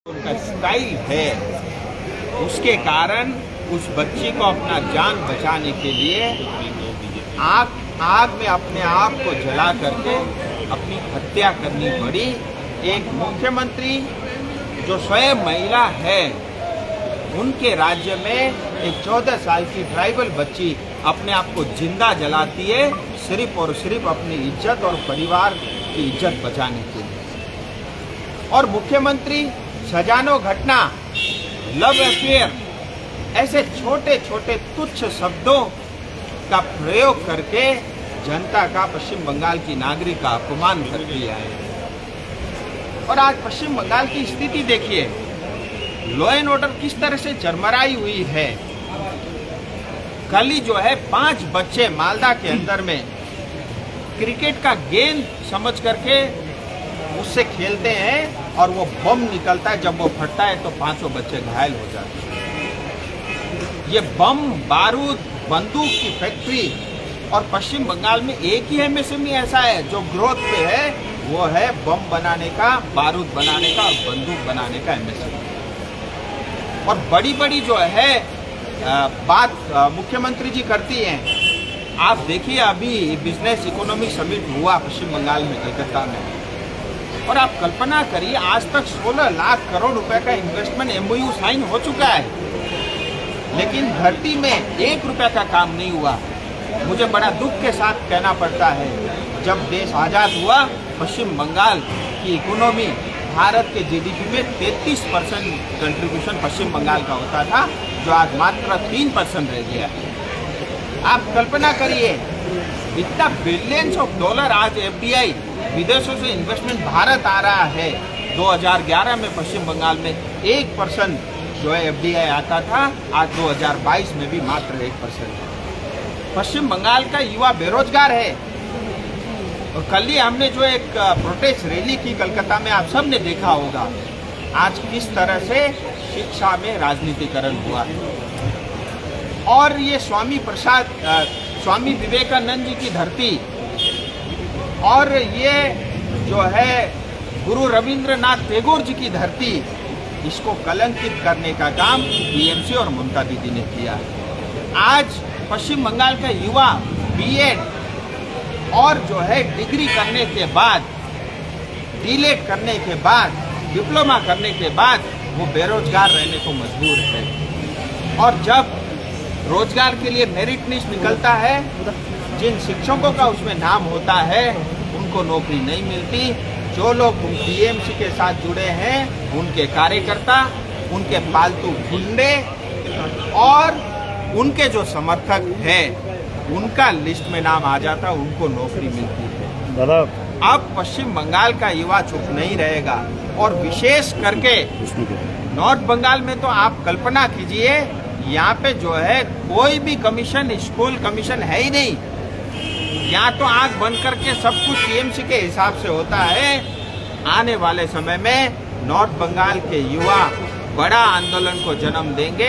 उनका स्टाइल है, उसके कारण उस बच्ची को अपना जान बचाने के लिए आग में अपने आप को जला करके अपनी हत्या करनी पड़ी। एक मुख्यमंत्री जो स्वयं महिला है, उनके राज्य में एक 14 साल की ट्राइबल बच्ची अपने आप को जिंदा जलाती है, सिर्फ और सिर्फ अपनी इज्जत और परिवार की इज्जत बचाने के लिए। और मुख्यमंत्री सजानो घटना, लव अफेयर, ऐसे छोटे छोटे तुच्छ शब्दों का प्रयोग करके जनता का, पश्चिम बंगाल की नागरिक का अपमान कर दिया है। और आज पश्चिम बंगाल की स्थिति देखिए, लॉ एंड ऑर्डर किस तरह से चरमराई हुई है। कल ही जो है 5 बच्चे मालदा के अंदर में क्रिकेट का गेंद समझ करके उससे खेलते हैं और वो बम निकलता है, जब वो फटता है तो 5 बच्चे घायल हो जाते हैं। ये बम, बारूद, बंदूक की फैक्ट्री। और पश्चिम बंगाल में एक ही एमएसएमई ऐसा है जो ग्रोथ पे है, वो है बम बनाने का, बारूद बनाने का और बंदूक बनाने का एमएसएमई। और बड़ी बड़ी जो है बात मुख्यमंत्री जी करती हैं। आप देखिए, अभी बिजनेस इकोनॉमी समिट हुआ पश्चिम बंगाल में, कलकत्ता में, और आप कल्पना करिए आज तक 16 लाख करोड़ रुपए का इन्वेस्टमेंट एमओयू साइन हो चुका है, लेकिन धरती में 1 रुपए का काम नहीं हुआ। मुझे बड़ा दुख के साथ कहना पड़ता है, जब देश आज़ाद हुआ, पश्चिम बंगाल की इकोनॉमी भारत के जीडीपी में 33% कंट्रीब्यूशन पश्चिम बंगाल का होता था, जो आज मात्र 3% रह गया है। आप कल्पना करिए, इतना बिलियंस ऑफ डॉलर आज एफडीआई, विदेशों से इन्वेस्टमेंट भारत आ रहा है। 2011 में पश्चिम बंगाल में 1% जो है एफडीआई आता था, आज 2022 में भी मात्र 1% है। पश्चिम बंगाल का युवा बेरोजगार है। और कल ही हमने जो एक प्रोटेस्ट रैली की कलकत्ता में, आप सब ने देखा होगा आज किस तरह से शिक्षा में राजनीतिकरण हुआ है। और ये स्वामी विवेकानंद जी की धरती, और ये जो है गुरु रविंद्रनाथ टैगोर जी की धरती, इसको कलंकित करने का काम टीएमसी और ममता दीदी ने किया है। आज पश्चिम बंगाल का युवा बीएड और जो है डिग्री करने के बाद, डीलेट करने के बाद, डिप्लोमा करने के बाद वो बेरोजगार रहने को मजबूर है। और जब रोजगार के लिए मेरिट लिस्ट निकलता है, जिन शिक्षकों का उसमें नाम होता है उनको नौकरी नहीं मिलती। जो लोग टीएमसी के साथ जुड़े हैं, उनके कार्यकर्ता, उनके पालतू गुंडे और उनके जो समर्थक हैं, उनका लिस्ट में नाम आ जाता, उनको नौकरी मिलती है। दादा, अब पश्चिम बंगाल का युवा चुप नहीं रहेगा। और विशेष करके नॉर्थ बंगाल में तो आप कल्पना कीजिए, यहाँ पे जो है कोई भी कमीशन, स्कूल कमीशन है ही नहीं। यहाँ तो आंख बंद करके सब कुछ टीएमसी के हिसाब से होता है। आने वाले समय में नॉर्थ बंगाल के युवा बड़ा आंदोलन को जन्म देंगे।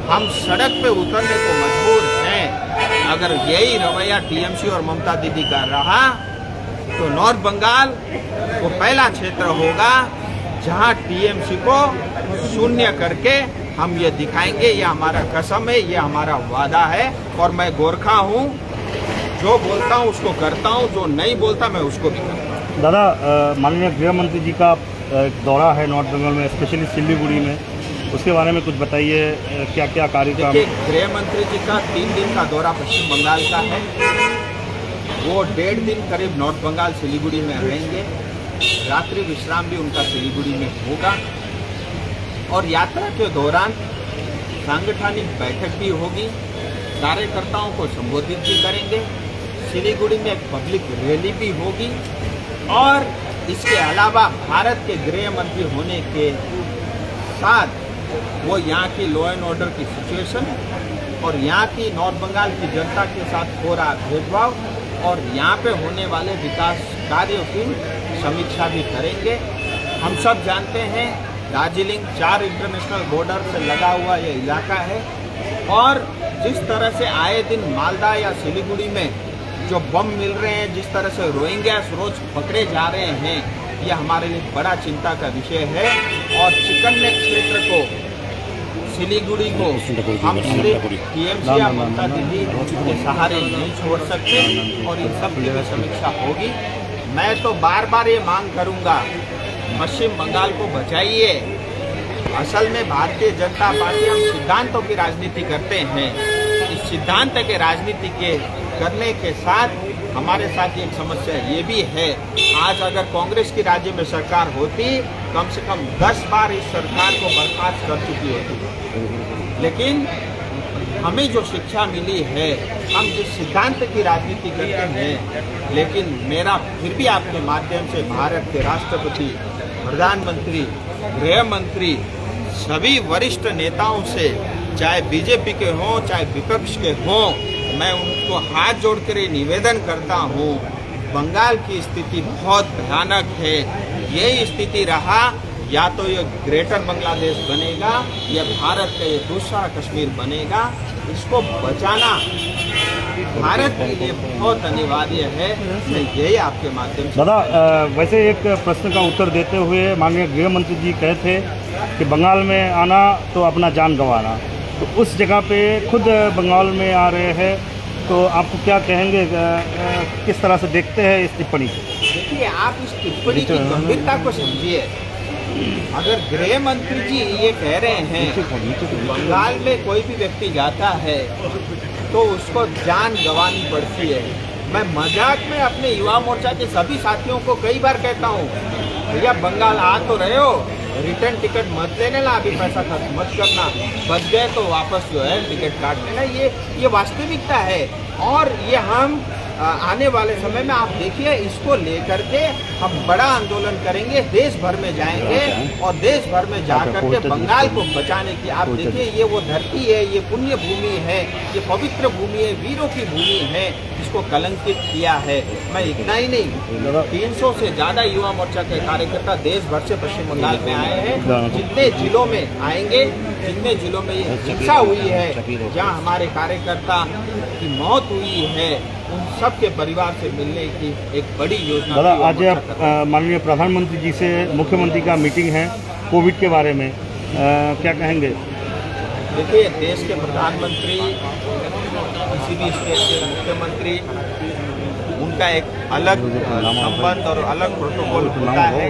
हम सड़क पे उतरने को मजबूर हैं। अगर यही रवैया टीएमसी और ममता दीदी का रहा तो नॉर्थ बंगाल वो पहला क्षेत्र होगा जहां टीएमसी को शून्य करके हम ये दिखाएंगे। ये हमारा कसम है, ये हमारा वादा है। और मैं गोरखा हूँ, जो बोलता हूँ उसको करता हूँ, जो नहीं बोलता मैं उसको भी करता हूँ। दादा, माननीय गृह मंत्री जी का एक दौरा है नॉर्थ बंगाल में, स्पेशली सिलीगुड़ी में, उसके बारे में कुछ बताइए, क्या क्या कार्यक्रम। गृह मंत्री जी का 3 दिन का दौरा पश्चिम बंगाल का है। वो 1.5 दिन करीब नॉर्थ बंगाल सिलीगुड़ी में रहेंगे। रात्रि विश्राम भी उनका सिलीगुड़ी में होगा। और यात्रा के दौरान सांगठनिक बैठक भी होगी, कार्यकर्ताओं को संबोधित भी करेंगे। सिलीगुड़ी में एक पब्लिक रैली भी होगी। और इसके अलावा भारत के गृह मंत्री होने के साथ वो यहाँ की लॉ एंड ऑर्डर की सिचुएशन और यहाँ की नॉर्थ बंगाल की जनता के साथ हो रहा भेदभाव और यहाँ पे होने वाले विकास कार्यों की समीक्षा भी करेंगे। हम सब जानते हैं, दार्जिलिंग 4 इंटरनेशनल बॉर्डर से लगा हुआ ये इलाका है। और जिस तरह से आए दिन मालदा या सिलीगुड़ी में जो बम मिल रहे हैं, जिस तरह से रोहिंग्यास रोज पकड़े जा रहे हैं, ये हमारे लिए बड़ा चिंता का विषय है। और चिकन्नेक क्षेत्र को, सिलीगुड़ी को हम सिर्फ टीएमसी या ममता दीदी के सहारे नहीं छोड़ सकते और इन सब की भी समीक्षा होगी। मैं तो बार बार ये मांग करूंगा, पश्चिम बंगाल को बचाइए। असल में भारतीय जनता पार्टी हम सिद्धांतों की राजनीति करते हैं। इस सिद्धांत के राजनीति के करने के साथ हमारे साथ एक समस्या ये भी है, आज अगर कांग्रेस की राज्य में सरकार होती, कम से कम 10 बार इस सरकार को बर्खास्त कर चुकी होती। लेकिन हमें जो शिक्षा मिली है, हम जिस सिद्धांत की राजनीति करते हैं, लेकिन मेरा फिर भी आपके माध्यम से भारत के राष्ट्रपति, प्रधानमंत्री, गृह मंत्री, सभी वरिष्ठ नेताओं से, चाहे बीजेपी के हों चाहे विपक्ष के हों, मैं उनको हाथ जोड़कर ये निवेदन करता हूँ, बंगाल की स्थिति बहुत भयानक है। यही स्थिति रहा, या तो ये ग्रेटर बांग्लादेश बनेगा या भारत का ये दूसरा कश्मीर बनेगा। इसको बचाना भारत के लिए बहुत अनिवार्य है। मैं यही आपके माध्यम से दादा, वैसे एक प्रश्न का उत्तर देते हुए माननीय गृह मंत्री जी कहे थे कि बंगाल में आना तो अपना जान गंवाना, तो उस जगह पे खुद बंगाल में आ रहे हैं, तो आप क्या कहेंगे, किस तरह से देखते हैं इस टिप्पणी को? देखिए, आप इस टिप्पणी की गंभीरता को समझिए। अगर गृह मंत्री जी ये कह रहे हैं बंगाल में कोई भी व्यक्ति जाता है तो उसको जान गंवानी पड़ती है, मैं मजाक में अपने युवा मोर्चा के सभी साथियों को कई बार कहता हूँ, भैया बंगाल आ तो रहे हो, रिटर्न टिकट मत लेने ला, अभी पैसा खर्च मत करना, बच गए तो वापस जो है टिकट काट लेना। ये वास्तविकता है और ये हम आने वाले समय में आप देखिए, इसको लेकर के हम बड़ा आंदोलन करेंगे, देश भर में जाएंगे और देश भर में जाकर के बंगाल को बचाने की, आप देखिए ये वो धरती है, ये पुण्य भूमि है, ये पवित्र भूमि है, वीरों की भूमि है, इसको कलंकित किया है। मैं इतना ही नहीं, 300 से ज़्यादा युवा मोर्चा के कार्यकर्ता देश भर से पश्चिम बंगाल में आए हैं। जितने जिलों में आएंगे, जितने जिलों में ये हिंसा हुई है, जहाँ हमारे कार्यकर्ता की मौत हुई है, उन सब के परिवार से मिलने की एक बड़ी योजना। दादा, आज माननीय प्रधानमंत्री जी से मुख्यमंत्री का मीटिंग है कोविड के बारे में, क्या कहेंगे? देखिए, देश के प्रधानमंत्री, किसी भी स्टेट के मुख्यमंत्री, उनका एक अलग संबंध और अलग प्रोटोकॉल होता है,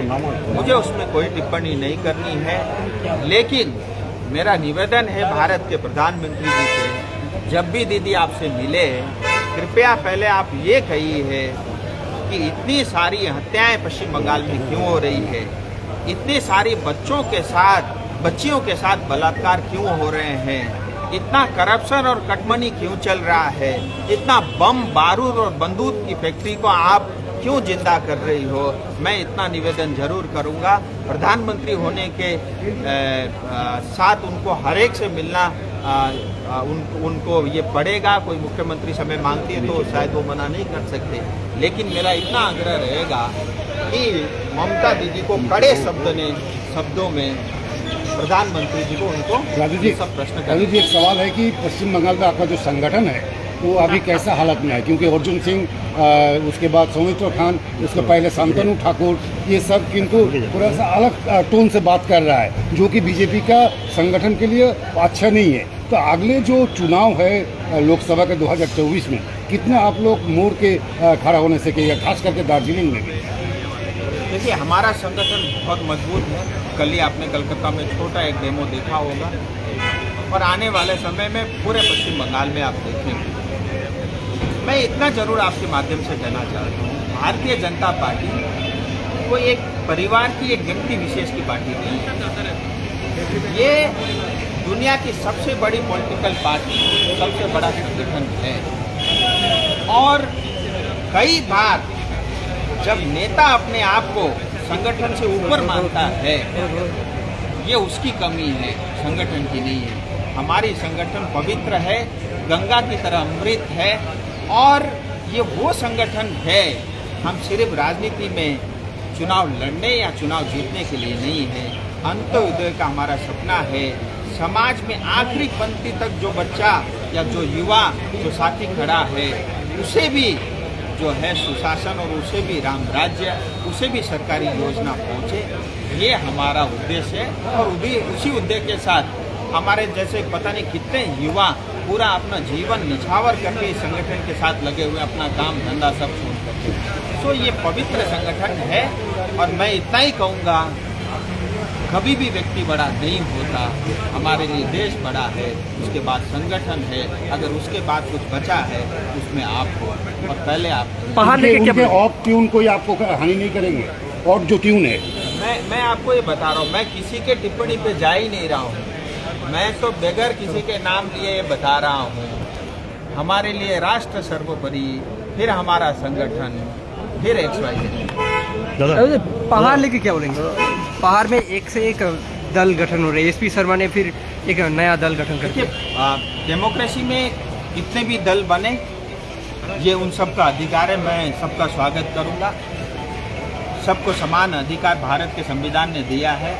मुझे उसमें कोई टिप्पणी नहीं करनी है। लेकिन मेरा निवेदन है भारत के प्रधानमंत्री जी से, जब भी दीदी आपसे मिले, कृपया पहले आप ये कहिए कि इतनी सारी हत्याएं पश्चिम बंगाल में क्यों हो रही है, इतनी सारी बच्चियों के साथ बलात्कार क्यों हो रहे हैं, इतना करप्शन और कटमनी क्यों चल रहा है, इतना बम बारूद और बंदूक की फैक्ट्री को आप क्यों जिंदा कर रही हो। मैं इतना निवेदन जरूर करूंगा, प्रधानमंत्री होने के साथ उनको हर एक से मिलना उनको ये पड़ेगा। कोई मुख्यमंत्री समय मांगती है तो शायद वो मना नहीं कर सकते, लेकिन मेरा इतना आग्रह रहेगा कि ममता दीदी को कड़े शब्दों में प्रधानमंत्री जी को उनको सब प्रश्न राजू जी, एक सवाल है कि पश्चिम बंगाल का आपका जो संगठन है वो अभी कैसा हालत में है, क्योंकि अर्जुन सिंह, उसके बाद सौमित्र खान, उसके पहले शांतनु ठाकुर, ये सब किंतु थोड़ा सा अलग टोन से बात कर रहा है, जो कि बीजेपी का संगठन के लिए अच्छा नहीं है। तो अगले जो चुनाव है लोकसभा के 2024 में, कितना आप लोग मोड़ के खड़ा होने से कहिए, खास करके दार्जिलिंग में भी? देखिए, हमारा संगठन बहुत मजबूत है। कल ही आपने कलकत्ता में छोटा एक डेमो देखा होगा और आने वाले समय में पूरे पश्चिम बंगाल में आप देखेंगे। मैं इतना जरूर आपके माध्यम से कहना चाहता हूँ, भारतीय जनता पार्टी कोई एक परिवार की, एक व्यक्ति विशेष की पार्टी नहीं है। ये दुनिया की सबसे बड़ी पॉलिटिकल पार्टी, सबसे बड़ा संगठन है और कई बार जब नेता अपने आप को संगठन से ऊपर मानता है, ये उसकी कमी है, संगठन की नहीं है। हमारी संगठन पवित्र है, गंगा की तरह अमृत है और ये वो संगठन है। हम सिर्फ राजनीति में चुनाव लड़ने या चुनाव जीतने के लिए नहीं है, अंत्योदय का हमारा सपना है। समाज में आखिरी पंक्ति तक जो बच्चा या जो युवा, जो साथी खड़ा है, उसे भी जो है सुशासन और उसे भी राम राज्य, उसे भी सरकारी योजना पहुँचे, ये हमारा उद्देश्य है। और उसी उद्देश्य के साथ हमारे जैसे पता नहीं कितने युवा पूरा अपना जीवन निछावर करके इस संगठन के साथ लगे हुए, अपना काम धंधा सब छोड़ करके। तो ये पवित्र संगठन है। और मैं इतना ही कहूँगा, कभी भी व्यक्ति बड़ा नहीं होता, हमारे लिए देश बड़ा है, उसके बाद संगठन है, अगर उसके बाद कुछ बचा है उसमें आप हो, और पहले आप पहाड़ लेके क्या ऑफ ट्यून कोई आपको हानि नहीं करेंगे, और जो ट्यून है मैं आपको ये बता रहा हूँ, मैं किसी के टिप्पणी पे जा ही नहीं रहा हूँ। मैं तो बगैर किसी के नाम लिए ये बता रहा हूँ, हमारे लिए राष्ट्र सर्वोपरि, फिर हमारा संगठन, फिर XYZ। पहाड़ लेके क्या बोलेंगे? पहाड़ में एक से एक दल गठन हो रहे हैं। एसपी शर्मा ने फिर एक नया दल गठन करके, डेमोक्रेसी में कितने भी दल बने, ये उन सबका अधिकार है, मैं सबका स्वागत करूंगा। सबको समान अधिकार भारत के संविधान ने दिया है,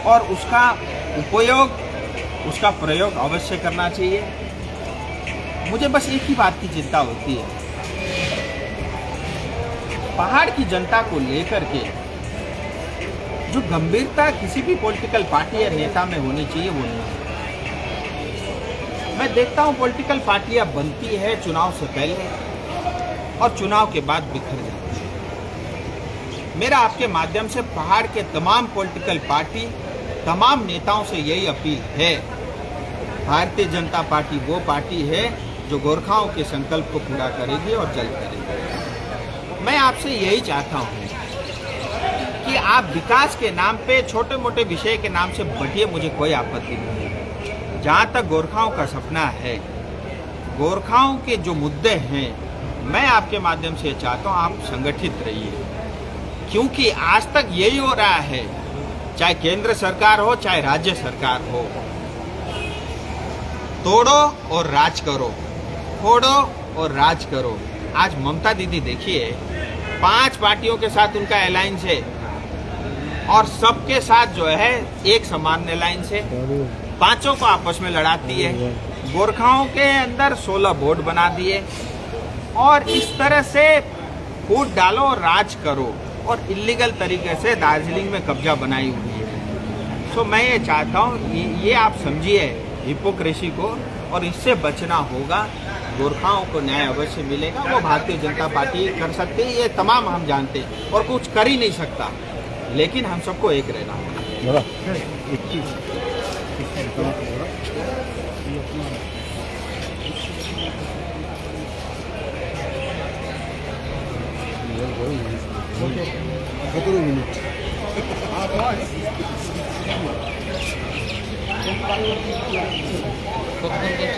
और उसका उपयोग, उसका प्रयोग अवश्य करना चाहिए। मुझे बस एक ही बात की चिंता होती है, पहाड़ की जनता को लेकर के जो गंभीरता किसी भी पॉलिटिकल पार्टी या नेता में होनी चाहिए वो नहीं है। मैं देखता हूं पॉलिटिकल पार्टियां बनती है चुनाव से पहले और चुनाव के बाद बिखर जाती है। मेरा आपके माध्यम से पहाड़ के तमाम पॉलिटिकल पार्टी, तमाम नेताओं से यही अपील है, भारतीय जनता पार्टी वो पार्टी है जो गोरखाओं के संकल्प को पूरा करेगी और जल्द करेगी। मैं आपसे यही चाहता हूं कि आप विकास के नाम पे, छोटे मोटे विषय के नाम से बटिए, मुझे कोई आपत्ति नहीं है। जहां तक गोरखाओं का सपना है, गोरखाओं के जो मुद्दे हैं, मैं आपके माध्यम से चाहता हूं आप संगठित रहिए, क्योंकि आज तक यही हो रहा है, चाहे केंद्र सरकार हो चाहे राज्य सरकार हो, तोड़ो और राज करो, फोड़ो और राज करो। आज ममता दीदी देखिए, 5 पार्टियों के साथ उनका अलायंस है, और सबके साथ जो है एक समान अलायंस है, पांचों को आपस में लड़ाती है, गोरखाओं के अंदर 16 बोर्ड बना दिए, और इस तरह से फूट डालो और राज करो, और इलीगल तरीके से दार्जिलिंग में कब्जा बनाई हुई है। सो मैं ये चाहता हूँ ये आप समझिए हिपोक्रेसी को, और इससे बचना होगा। गोरखाओं को न्याय अवश्य मिलेगा, वो भारतीय जनता पार्टी कर सकती है, ये तमाम हम जानते हैं, और कुछ कर ही नहीं सकता, लेकिन हम सबको एक रहना होगा। मिनट